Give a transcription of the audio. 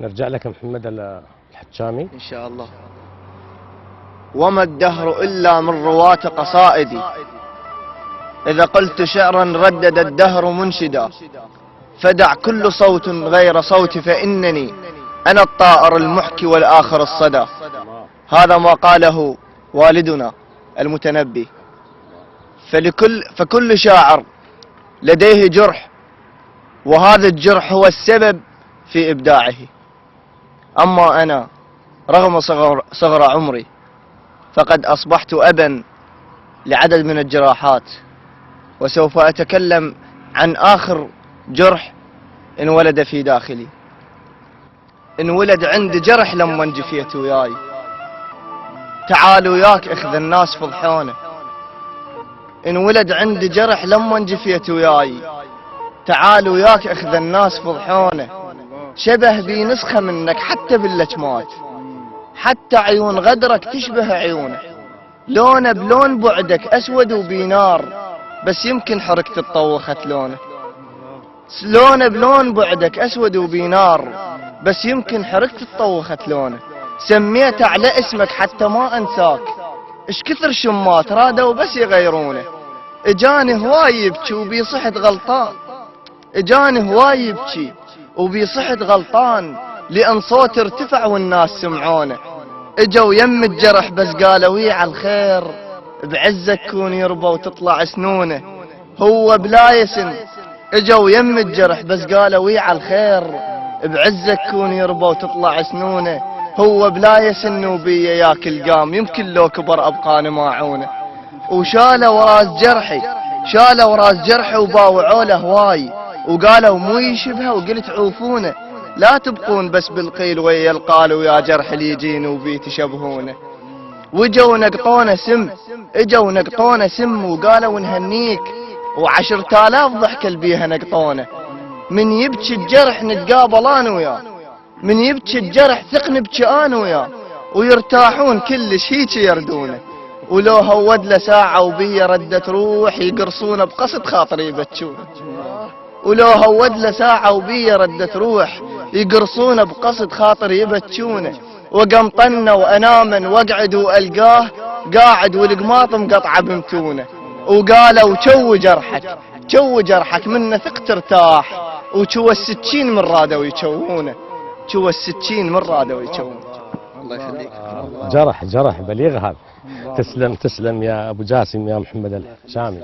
نرجع لك محمد الحجامي إن شاء الله. وما الدهر إلا من رواة قصائدي، إذا قلت شعرا ردد الدهر منشدا، فدع كل صوت غير صوتي فإنني أنا الطائر المحكي والآخر الصدى. هذا ما قاله والدنا المتنبي. فكل شاعر لديه جرح، وهذا الجرح هو السبب في إبداعه. أما أنا رغم صغر عمري فقد أصبحت أبا لعدد من الجراحات، وسوف أتكلم عن آخر جرح انولد في داخلي. انولد عندي جرح لما جفيت وياي، تعال وياك اخذ الناس فضحونه. انولد عندي جرح لما جفيت وياي، تعال وياك اخذ الناس فضحونه. شبه بي نسخة منك حتى باللجمات، حتى عيون غدرك تشبه عيونه. لونه بلون بعدك اسود وبينار، بس يمكن حركة تطوخت لونه. لونه بلون بعدك اسود وبينار، بس يمكن حركة تطوخت لونه. سميت على اسمك حتى ما انساك، اش كثر شمات رادوا بس يغيرونه. اجاني هواي يبكي وبي صحت غلطان، اجاني هواي يبكي وبي صحت غلطان، لان صوت ارتفع والناس سمعونه. اجوا يم الجرح بس قالوا وي على الخير، بعزك كون يربى وتطلع سنونه. هو بلا يسن اجوا يم الجرح بس قالوا وي على الخير، بعزك كون يربى وتطلع سنونه. هو بلا يسن وبي ياكل قام، يمكن لو كبر ابقى ماعونه. وشالوا راس جرحي، شالوا راس جرحي وباوعوا له هواي، وقالوا مو يشبهه وقلت عوفونه. لا تبقون بس بالقيل ويا القال، ويا جرح اللي يجين وبي تشبهونه. وجوا نقطونا سم، اجوا نقطونا سم وقالوا نهنيك، و10,000 ضحكة بيها نقطونا. من يبكي الجرح نتقابل انا وياه، من يبكي الجرح ثق نبكي انا وياه، ويرتاحون كلش هيك يردونه. ولو هود له ساعة وبي ردت روح، يقرصونه بقصد خاطر يبتشونه. ولو هود له ساعة وبي ردت روح، يقرصونه بقصد خاطر يبتشونه. وقم طنه وانامن واقعد والقاه قاعد والقماط مقطعه بمتونه. وقالوا شو جرحك، شو جرحك منه ثق ترتاح، وشو السكين من رادوا يشوونه، شو السكين من رادوا يشوونه. الله يخليك. جرح بليغ هذا. تسلم يا ابو جاسم يا محمد الحجامي.